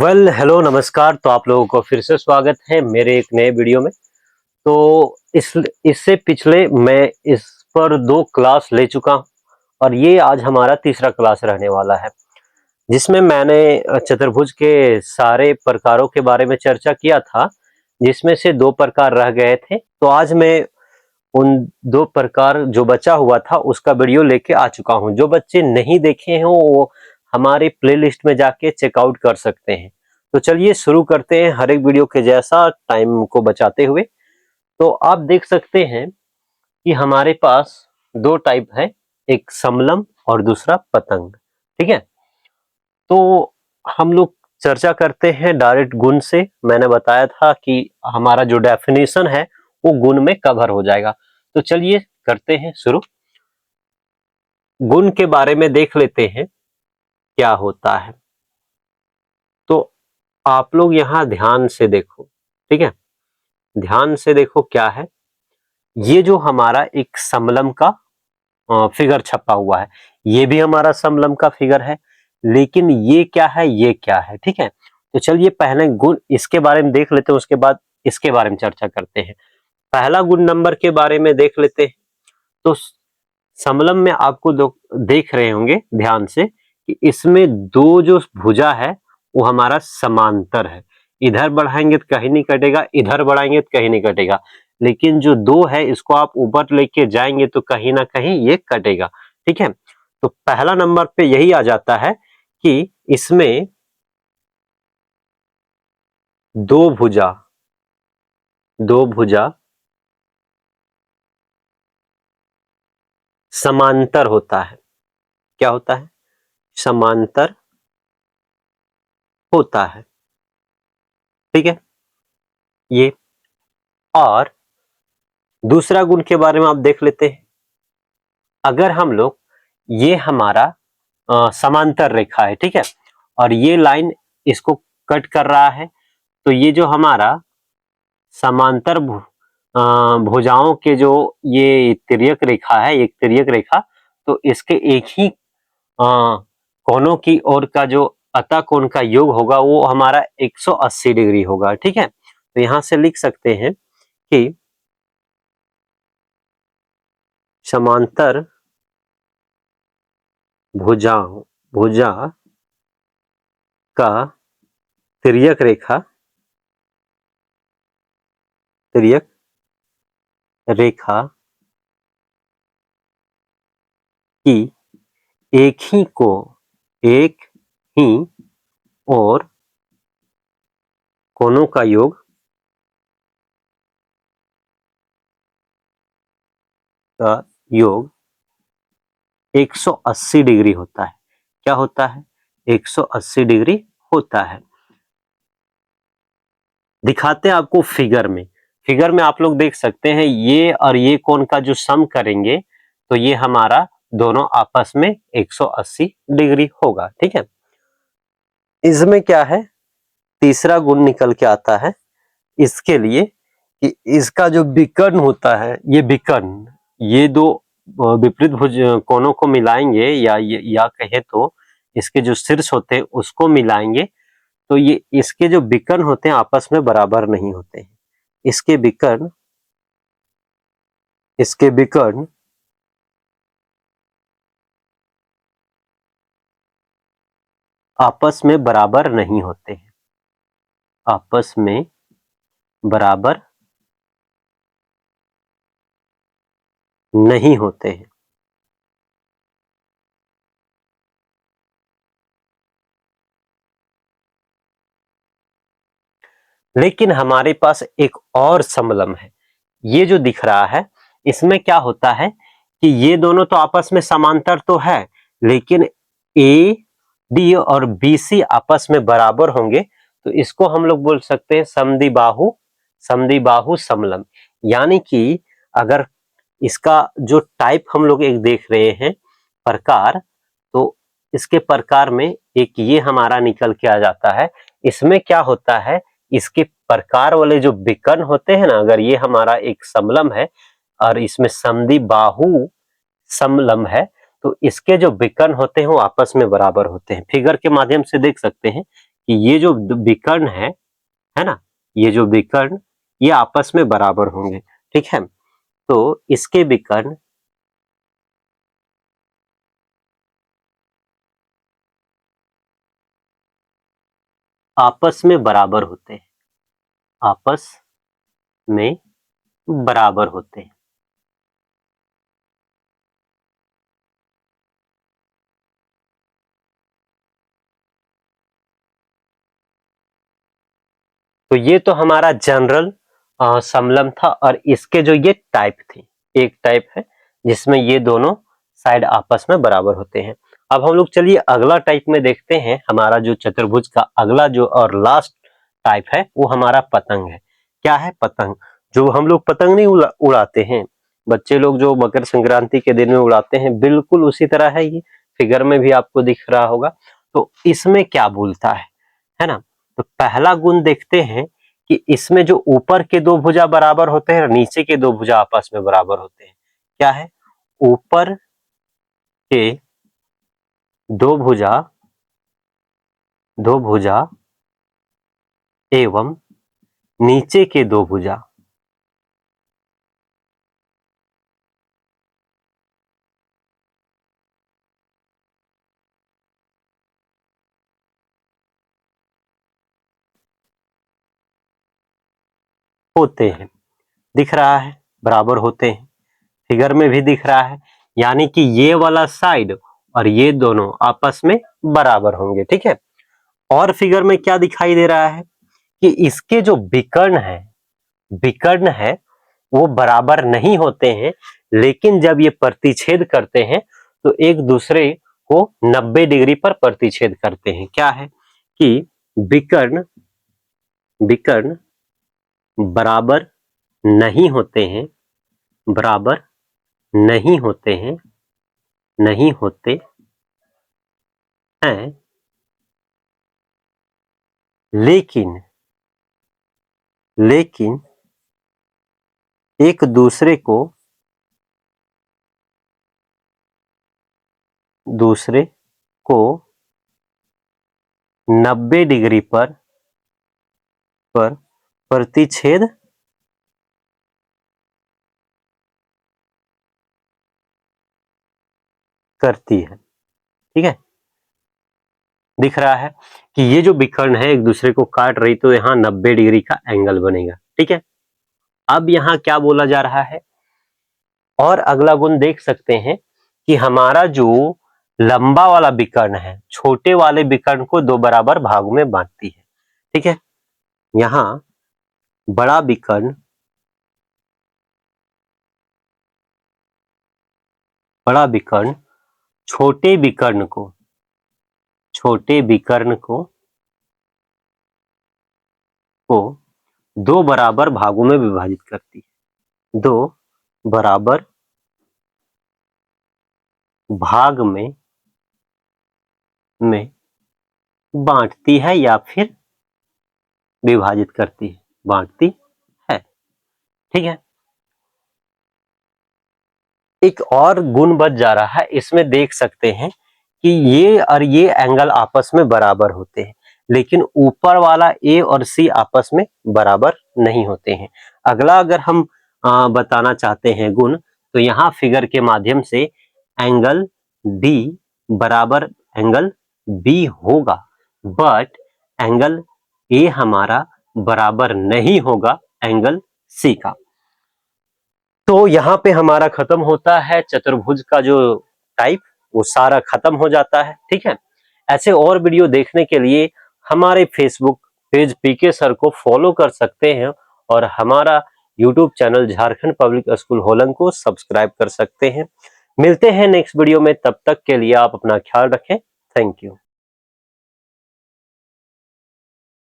Hello नमस्कार। तो आप लोगों को फिर से स्वागत है मेरे एक नए वीडियो में। तो इससे पिछले मैं इस पर 2 क्लास ले चुका हूं और ये आज हमारा तीसरा क्लास रहने वाला है, जिसमें मैंने चतुर्भुज के सारे प्रकारों के बारे में चर्चा किया था, जिसमें से 2 प्रकार रह गए थे। तो आज मैं उन 2 प्रकार जो बचा हुआ था उसका वीडियो लेके आ चुका हूं। जो बच्चे नहीं देखे हैं वो हमारे प्लेलिस्ट में जाके चेकआउट कर सकते हैं। तो चलिए शुरू करते हैं हर एक वीडियो के जैसा, टाइम को बचाते हुए। तो आप देख सकते हैं कि हमारे पास 2 टाइप है, एक समलम और दूसरा पतंग। ठीक है, तो हम लोग चर्चा करते हैं डायरेक्ट गुण से। मैंने बताया था कि हमारा जो डेफिनेशन है वो गुण में कवर हो जाएगा। तो चलिए करते हैं शुरू। गुण के बारे में देख लेते हैं क्या होता है। तो आप लोग यहां ध्यान से देखो, ठीक है, ध्यान से देखो क्या है। ये जो हमारा एक समलम का फिगर छपा हुआ है, ये भी हमारा समलम का फिगर है, लेकिन ये क्या है, ये क्या है। ठीक है, तो चलिए पहले गुण इसके बारे में देख लेते हैं, उसके बाद इसके बारे में चर्चा करते हैं। पहला गुण नंबर के बारे में देख लेते हैं। तो समलम में आपको देख रहे होंगे ध्यान से कि इसमें 2 जो भुजा है वो हमारा समांतर है। इधर बढ़ाएंगे तो कहीं नहीं कटेगा, इधर बढ़ाएंगे तो कहीं नहीं कटेगा, लेकिन जो 2 है इसको आप ऊपर लेके जाएंगे तो कहीं ना कहीं ये कटेगा। ठीक है, तो पहला नंबर पे यही आ जाता है कि इसमें 2 भुजा 2 भुजा समांतर होता है। क्या होता है? समांतर होता है। ठीक है, ये। और दूसरा गुण के बारे में आप देख लेते हैं। अगर हम लोग, ये हमारा समांतर रेखा है, ठीक है, और ये लाइन इसको कट कर रहा है, तो ये जो हमारा समांतर भुजाओं के जो ये तिर्यक रेखा है, एक तिर्यक रेखा, तो इसके एक ही कोनों की ओर का जो अतः कोण का योग होगा वो हमारा 180 डिग्री होगा। ठीक है, तो यहां से लिख सकते हैं कि समांतर भुजा का तिर्यक रेखा की एक ही और कोनों का योग 180 डिग्री होता है। क्या होता है? 180 डिग्री होता है। दिखाते हैं आपको फिगर में। फिगर में आप लोग देख सकते हैं ये और ये कोण का जो सम करेंगे तो ये हमारा दोनों आपस में 180 डिग्री होगा। ठीक है, इसमें क्या है, तीसरा गुण निकल के आता है इसके लिए कि इसका जो विकर्ण होता है, ये विकर्ण, ये 2 विपरीत भुज कोणों को मिलाएंगे या कहे तो इसके जो शीर्ष होते हैं उसको मिलाएंगे, तो ये इसके जो विकर्ण होते हैं आपस में बराबर नहीं होते हैं। इसके विकर्ण आपस में बराबर नहीं होते हैं, आपस में बराबर नहीं होते हैं। लेकिन हमारे पास एक और समलम है, ये जो दिख रहा है, इसमें क्या होता है कि ये दोनों तो आपस में समांतर तो है, लेकिन ए डी और बी सी आपस में बराबर होंगे, तो इसको हम लोग बोल सकते हैं समद्विबाहु समलम। यानी कि अगर इसका जो टाइप हम लोग एक देख रहे हैं, प्रकार, तो इसके प्रकार में एक ये हमारा निकल के आ जाता है। इसमें क्या होता है, इसके प्रकार वाले जो विकर्ण होते हैं ना, अगर ये हमारा एक समलम है और इसमें समद्विबाहु समलम है, तो इसके जो विकर्ण होते हैं वो आपस में बराबर होते हैं। फिगर के माध्यम से देख सकते हैं कि ये जो विकर्ण है ना, ये जो विकर्ण ये आपस में बराबर होंगे, ठीक है। तो इसके विकर्ण आपस में बराबर होते हैं, आपस में बराबर होते हैं। तो ये तो हमारा जनरल समलंब था, और इसके जो ये टाइप थे, एक टाइप है जिसमें ये दोनों साइड आपस में बराबर होते हैं। अब हम लोग चलिए अगला टाइप में देखते हैं। हमारा जो चतुर्भुज का अगला जो और लास्ट टाइप है वो हमारा पतंग है। क्या है? पतंग। जो हम लोग पतंग नहीं उड़ाते हैं, बच्चे लोग जो मकर संक्रांति के दिन में उड़ाते हैं, बिल्कुल उसी तरह है ये। फिगर में भी आपको दिख रहा होगा। तो इसमें क्या बोलता है ना। तो पहला गुण देखते हैं कि इसमें जो ऊपर के दो भुजा बराबर होते हैं और नीचे के दो भुजा आपस में बराबर होते हैं। क्या है? ऊपर के दो भुजा एवं नीचे के दो भुजा होते हैं। दिख रहा है? बराबर होते हैं। फिगर में भी दिख रहा है, यानी कि ये वाला साइड और ये दोनों आपस में बराबर होंगे, ठीक है। और फिगर में क्या दिखाई दे रहा है कि इसके जो विकर्ण है वो बराबर नहीं होते हैं, लेकिन जब ये प्रतिच्छेद करते हैं तो एक दूसरे को 90 डिग्री पर प्रतिच्छेद करते हैं। क्या है कि विकर्ण बराबर नहीं होते हैं, बराबर नहीं होते हैं, नहीं होते हैं, लेकिन एक दूसरे को 90 डिग्री पर प्रतिच्छेद करती है, ठीक है। दिख रहा है कि ये जो विकर्ण है एक दूसरे को काट रही, तो यहाँ 90 डिग्री का एंगल बनेगा, ठीक है। अब यहाँ क्या बोला जा रहा है, और अगला गुण देख सकते हैं कि हमारा जो लंबा वाला विकर्ण है छोटे वाले विकर्ण को दो बराबर भागों में बांटती है, ठीक है। यहाँ बड़ा विकर्ण छोटे विकर्ण को दो बराबर भागों में विभाजित करती है, दो बराबर भाग में बांटती है या फिर विभाजित करती है, बांटती है, ठीक है। एक और गुण बच जा रहा है, इसमें देख सकते हैं कि ये और ये एंगल आपस में बराबर होते हैं, लेकिन ऊपर वाला ए और सी आपस में बराबर नहीं होते हैं। अगला अगर हम बताना चाहते हैं गुण, तो यहाँ फिगर के माध्यम से एंगल डी बराबर एंगल बी होगा, बट एंगल ए हमारा बराबर नहीं होगा एंगल सी का। तो यहाँ पे हमारा खत्म होता है चतुर्भुज का जो टाइप, वो सारा खत्म हो जाता है, ठीक है। ऐसे और वीडियो देखने के लिए हमारे फेसबुक पेज पीके सर को फॉलो कर सकते हैं, और हमारा YouTube channel Jharkhand public school होलन को सब्सक्राइब कर सकते हैं। मिलते हैं नेक्स्ट वीडियो में, तब तक के लिए आप अपना ख्याल रखें। Thank you.